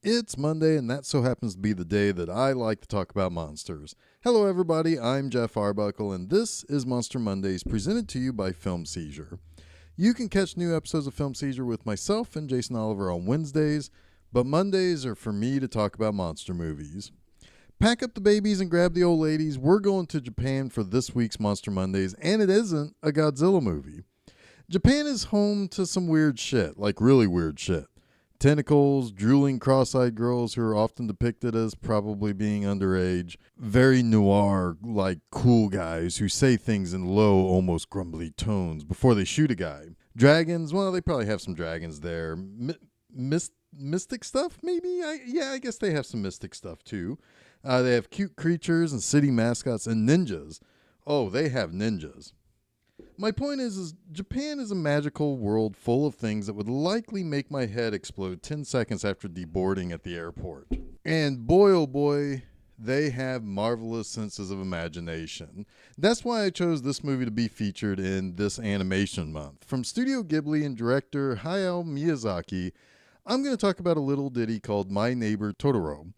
It's Monday, and that so happens to be the day that I like to talk about monsters. Hello, everybody. I'm Geoff Arbuckle, and this is Monster Mondays presented to you by Film Seizure. You can catch new episodes of Film Seizure with myself and Jason Oliver on Wednesdays, but Mondays are for me to talk about monster movies. Pack up the babies and grab the old ladies. We're going to Japan for this week's Monster Mondays, and it isn't a Godzilla movie. Japan is home to some weird shit, like really weird shit. Tentacles, drooling cross-eyed girls who are often depicted as probably being underage, very noir, like cool guys who say things in low, almost grumbly tones before they shoot a guy. Dragons, well, they probably have some dragons there. Mystic stuff, maybe? I guess they have some mystic stuff too. They have cute creatures and city mascots and ninjas. Oh, they have ninjas. My point is Japan is a magical world full of things that would likely make my head explode 10 seconds after deboarding at the airport. And boy, oh boy, they have marvelous senses of imagination. That's why I chose this movie to be featured in this animation month. From Studio Ghibli and director Hayao Miyazaki, I'm going to talk about a little ditty called My Neighbor Totoro.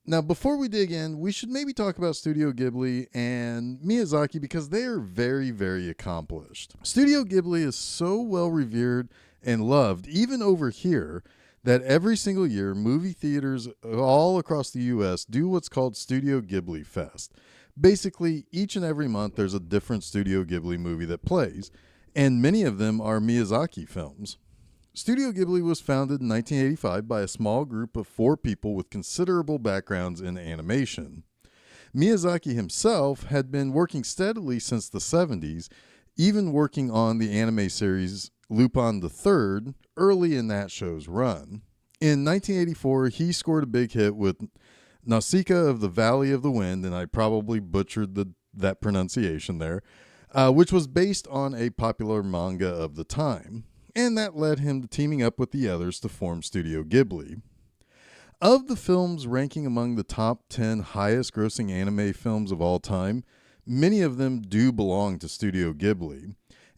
Now, before we dig in, we should maybe talk about Studio Ghibli and Miyazaki because they are very, very accomplished. Studio Ghibli is so well revered and loved, even over here, that every single year, movie theaters all across the U.S. do what's called Studio Ghibli Fest. Basically, each and every month, there's a different Studio Ghibli movie that plays, and many of them are Miyazaki films. Studio Ghibli was founded in 1985 by a small group of 4 people with considerable backgrounds in animation. Miyazaki himself had been working steadily since the 70s, even working on the anime series Lupin III early in that show's run. In 1984, he scored a big hit with Nausicaa of the Valley of the Wind, and I probably butchered that pronunciation there, which was based on a popular manga of the time. And that led him to teaming up with the others to form Studio Ghibli. Of the films ranking among the top 10 highest grossing anime films of all time, many of them do belong to Studio Ghibli.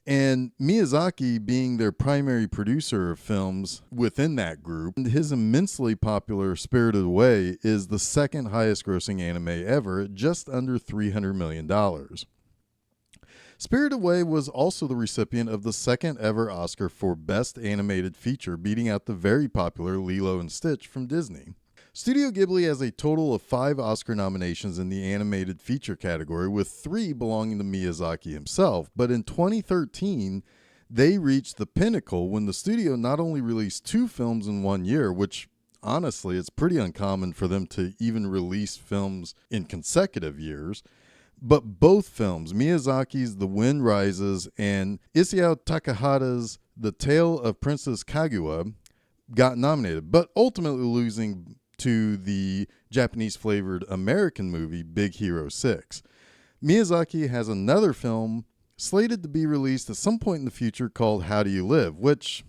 And Miyazaki being their primary producer of films within that group, and his immensely popular Spirited Away is the second highest grossing anime ever at just under $300 million. Spirited Away was also the recipient of the second ever Oscar for Best Animated Feature, beating out the very popular Lilo and Stitch from Disney. Studio Ghibli has a total of 5 Oscar nominations in the animated feature category, with 3 belonging to Miyazaki himself. But in 2013, they reached the pinnacle when the studio not only released 2 films in 1 year, which honestly, it's pretty uncommon for them to even release films in consecutive years, but both films, Miyazaki's The Wind Rises and Isao Takahata's The Tale of Princess Kaguya, got nominated, but ultimately losing to the Japanese-flavored American movie Big Hero 6. Miyazaki has another film slated to be released at some point in the future called How Do You Live, which,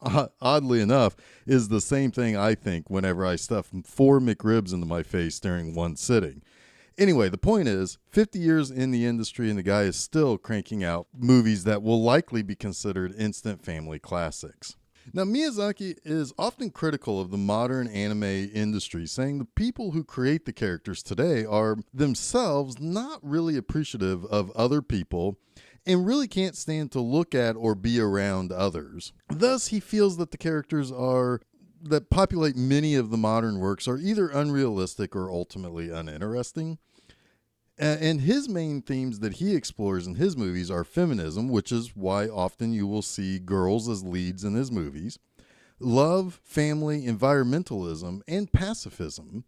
oddly enough, is the same thing I think whenever I stuff 4 McRibs into my face during one sitting. Anyway, the point is, 50 years in the industry and the guy is still cranking out movies that will likely be considered instant family classics. Now, Miyazaki is often critical of the modern anime industry, saying the people who create the characters today are themselves not really appreciative of other people and really can't stand to look at or be around others. Thus, he feels that the characters that populate many of the modern works are either unrealistic or ultimately uninteresting. And his main themes that he explores in his movies are feminism, which is why often you will see girls as leads in his movies, love, family, environmentalism, and pacifism.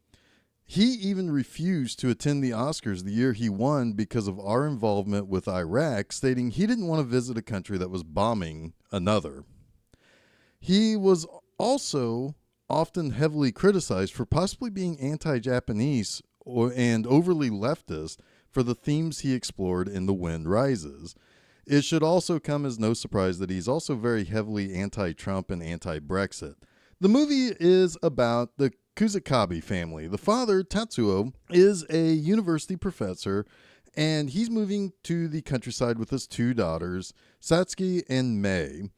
He even refused to attend the Oscars the year he won because of our involvement with Iraq, stating he didn't want to visit a country that was bombing another. He was also often heavily criticized for possibly being anti-Japanese and overly leftist for the themes he explored in The Wind Rises. It should also come as no surprise that he's also very heavily anti-Trump and anti-Brexit. The movie is about the Kusakabe family. The father, Tatsuo, is a university professor, and he's moving to the countryside with his 2 daughters, Satsuki and Mei.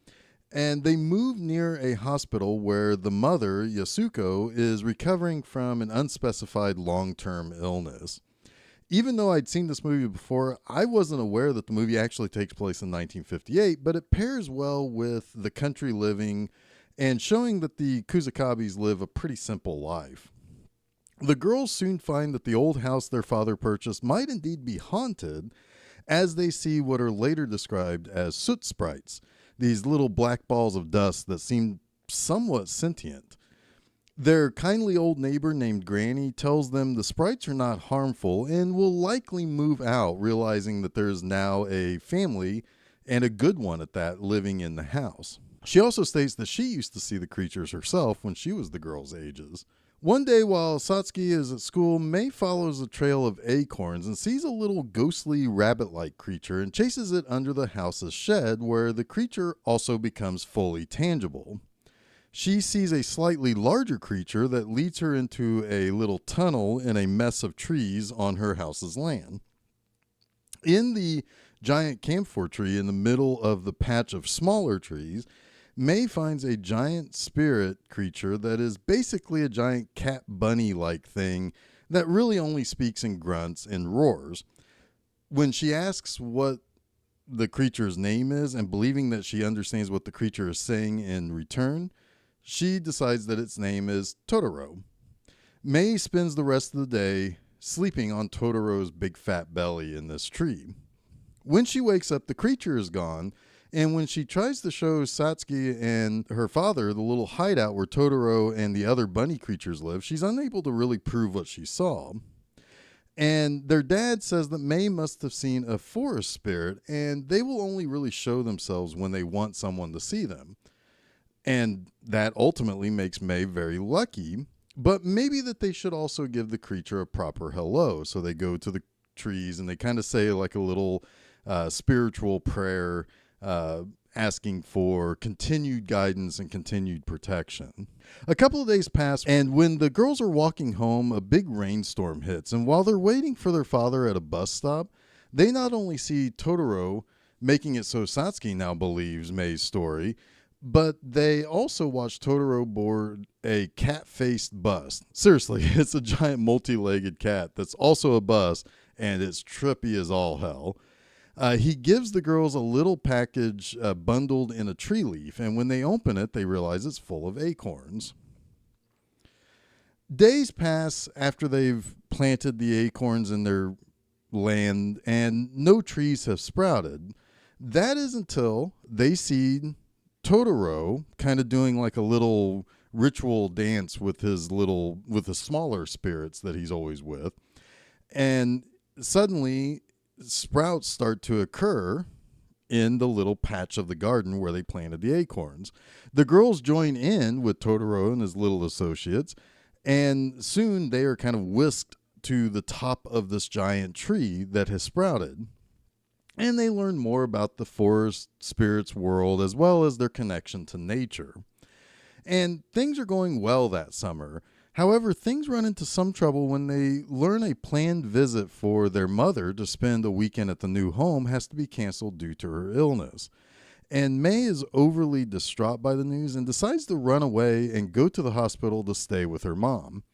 And they move near a hospital where the mother, Yasuko, is recovering from an unspecified long-term illness. Even though I'd seen this movie before, I wasn't aware that the movie actually takes place in 1958, but it pairs well with the country living and showing that the Kusakabes live a pretty simple life. The girls soon find that the old house their father purchased might indeed be haunted, as they see what are later described as soot sprites, these little black balls of dust that seem somewhat sentient. Their kindly old neighbor named Granny tells them the sprites are not harmful and will likely move out, realizing that there is now a family, and a good one at that, living in the house. She also states that she used to see the creatures herself when she was the girls' ages. One day while Satsuki is at school, Mei follows a trail of acorns and sees a little ghostly rabbit-like creature and chases it under the house's shed, where the creature also becomes fully tangible. She sees a slightly larger creature that leads her into a little tunnel in a mess of trees on her house's land. In the giant camphor tree in the middle of the patch of smaller trees, Mei finds a giant spirit creature that is basically a giant cat bunny-like thing that really only speaks in grunts and roars. When she asks what the creature's name is, and believing that she understands what the creature is saying in return, she decides that its name is Totoro. Mei spends the rest of the day sleeping on Totoro's big fat belly in this tree. When she wakes up, the creature is gone, and when she tries to show Satsuki and her father the little hideout where Totoro and the other bunny creatures live, she's unable to really prove what she saw. And their dad says that Mei must have seen a forest spirit, and they will only really show themselves when they want someone to see them. And that ultimately makes Mei very lucky, but maybe that they should also give the creature a proper hello. So they go to the trees and they kind of say like a little spiritual prayer, asking for continued guidance and continued protection. A couple of days pass, and when the girls are walking home, a big rainstorm hits. And while they're waiting for their father at a bus stop, they not only see Totoro, making it so Satsuki now believes Mei's story, but they also watch Totoro board a cat-faced bus. Seriously, it's a giant multi-legged cat that's also a bus, and it's trippy as all hell. He gives the girls a little package bundled in a tree leaf, and when they open it, they realize it's full of acorns. Days pass after they've planted the acorns in their land, and no trees have sprouted. That is until they see Totoro kind of doing like a little ritual dance with the smaller spirits that he's always with. And suddenly sprouts start to occur in the little patch of the garden where they planted the acorns. The girls join in with Totoro and his little associates, and soon they are kind of whisked to the top of this giant tree that has sprouted. And they learn more about the forest spirits world as well as their connection to nature. And things are going well that summer. However, things run into some trouble when they learn a planned visit for their mother to spend a weekend at the new home has to be canceled due to her illness. And Mei is overly distraught by the news and decides to run away and go to the hospital to stay with her mom.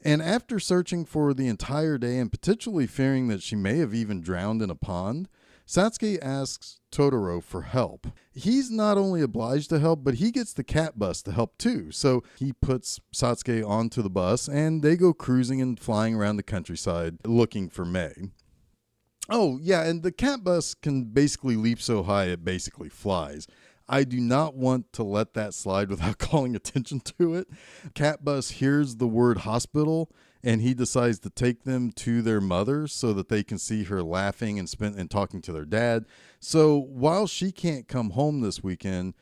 And after searching for the entire day and potentially fearing that she may have even drowned in a pond, Satsuki asks Totoro for help. He's not only obliged to help, but he gets the cat bus to help too. So he puts Satsuki onto the bus and they go cruising and flying around the countryside looking for Mei. Oh, yeah, and the cat bus can basically leap so high it basically flies. I do not want to let that slide without calling attention to it. Cat bus hears the word hospital and he decides to take them to their mother so that they can see her laughing and talking to their dad. So while she can't come home this weekend,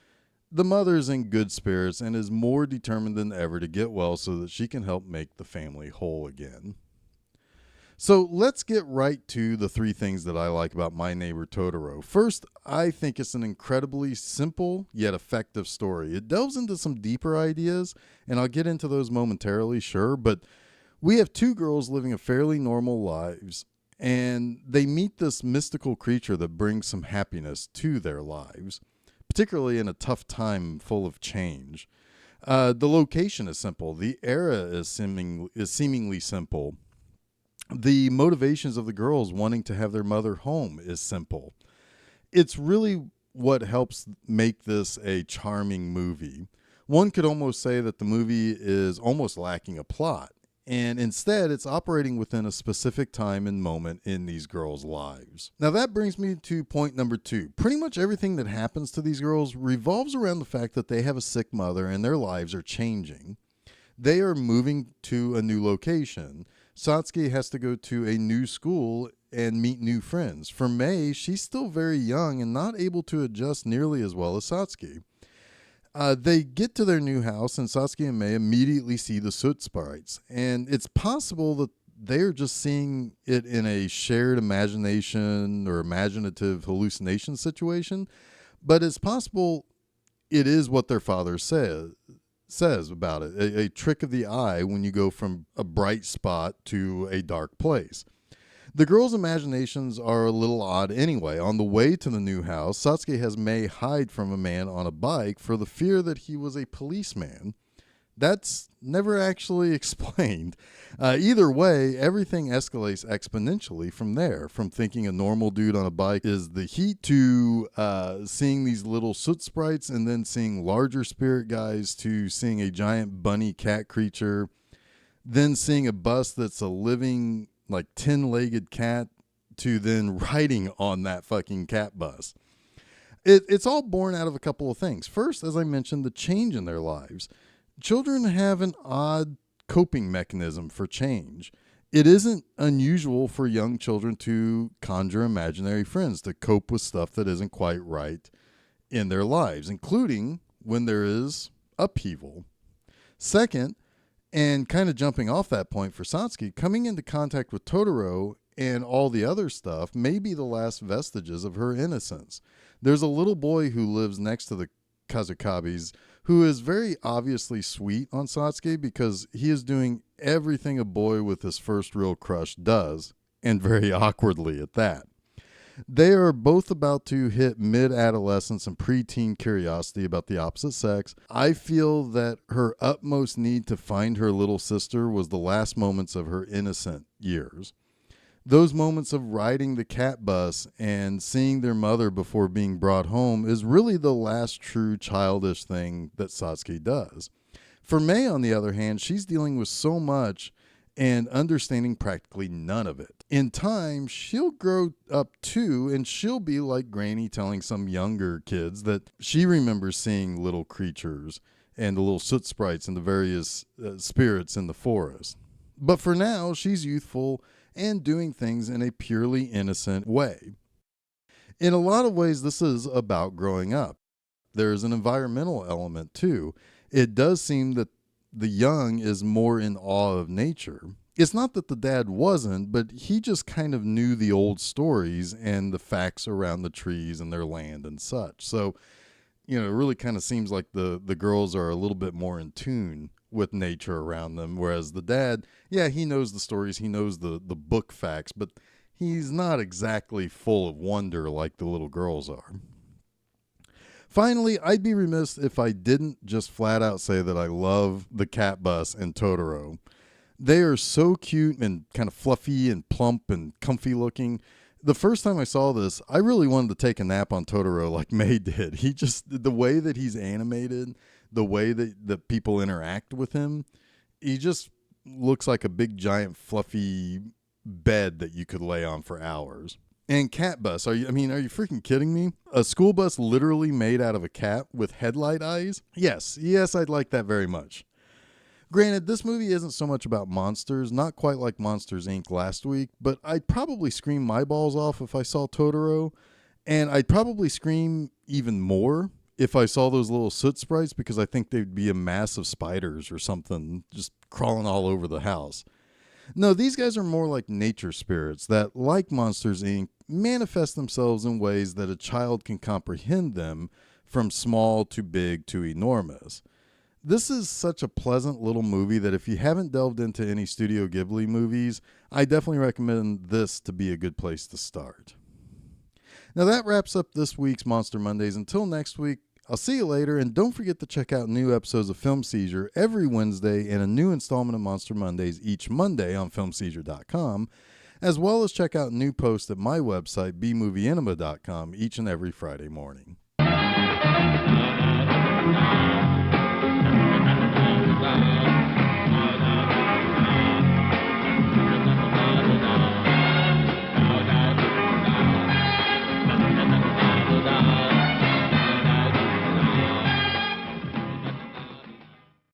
the mother's in good spirits and is more determined than ever to get well so that she can help make the family whole again. So let's get right to the three things that I like about My Neighbor Totoro. First, I think it's an incredibly simple yet effective story. It delves into some deeper ideas, and I'll get into those momentarily, sure, but we have two girls living a fairly normal lives, and they meet this mystical creature that brings some happiness to their lives. particularly in a tough time full of change. The location is simple. The era is seemingly simple. The motivations of the girls wanting to have their mother home is simple. It's really what helps make this a charming movie. One could almost say that the movie is almost lacking a plot, and instead it's operating within a specific time and moment in these girls' lives. Now that brings me to point number 2. Pretty much everything that happens to these girls revolves around the fact that they have a sick mother and their lives are changing. They are moving to a new location. Satsuki has to go to a new school and meet new friends. For Mei, she's still very young and not able to adjust nearly as well as Satsuki. They get to their new house, and Satsuki and Mei immediately see the soot sprites. And it's possible that they're just seeing it in a shared imagination or imaginative hallucination situation, but it's possible it is what their father says about it, a trick of the eye when you go from a bright spot to a dark place. The girls' imaginations are a little odd anyway. On the way to the new house, Satsuki has Mei hide from a man on a bike for the fear that he was a policeman. That's never actually explained. Either way, everything escalates exponentially from there. From thinking a normal dude on a bike is the heat to seeing these little soot sprites and then seeing larger spirit guys to seeing a giant bunny cat creature, then seeing a bus that's a living, like 10-legged cat to then riding on that fucking cat bus. It's all born out of a couple of things. First, as I mentioned, the change in their lives. Children have an odd coping mechanism for change. It isn't unusual for young children to conjure imaginary friends to cope with stuff that isn't quite right in their lives, including when there is upheaval. Second, and kind of jumping off that point for Satsuki, coming into contact with Totoro and all the other stuff may be the last vestiges of her innocence. There's a little boy who lives next to the Kazukabes who is very obviously sweet on Satsuki because he is doing everything a boy with his first real crush does, and very awkwardly at that. They are both about to hit mid-adolescence and preteen curiosity about the opposite sex. I feel that her utmost need to find her little sister was the last moments of her innocent years. Those moments of riding the cat bus and seeing their mother before being brought home is really the last true childish thing that Satsuki does. For Mei, on the other hand, she's dealing with so much and understanding practically none of it. In time, she'll grow up too, and she'll be like Granny telling some younger kids that she remembers seeing little creatures and the little soot sprites and the various spirits in the forest. But for now, she's youthful and doing things in a purely innocent way. In a lot of ways, this is about growing up. There's an environmental element too. It does seem that the young is more in awe of nature. It's not that the dad wasn't, but he just kind of knew the old stories and the facts around the trees and their land and such. So, it really kind of seems like the girls are a little bit more in tune with nature around them, whereas the dad, yeah, he knows the stories, he knows the book facts, but he's not exactly full of wonder like the little girls are. Finally, I'd be remiss if I didn't just flat out say that I love the cat bus and Totoro. They are so cute and kind of fluffy and plump and comfy looking. The first time I saw this, I really wanted to take a nap on Totoro like May did. The way that he's animated, the way that people interact with him, he just looks like a big giant fluffy bed that you could lay on for hours. And cat bus, are you freaking kidding me? A school bus literally made out of a cat with headlight eyes? Yes, I'd like that very much. Granted, this movie isn't so much about monsters, not quite like Monsters, Inc. last week, but I'd probably scream my balls off if I saw Totoro, and I'd probably scream even more if I saw those little soot sprites because I think they'd be a mass of spiders or something just crawling all over the house. No, these guys are more like nature spirits that, like Monsters, Inc., manifest themselves in ways that a child can comprehend them, from small to big to enormous. This is such a pleasant little movie that if you haven't delved into any Studio Ghibli movies, I definitely recommend this to be a good place to start. Now that wraps up this week's Monster Mondays. Until next week, I'll see you later, and don't forget to check out new episodes of Film Seizure every Wednesday and a new installment of Monster Mondays each Monday on filmseizure.com, as well as check out new posts at my website, bmovieanima.com, each and every Friday morning.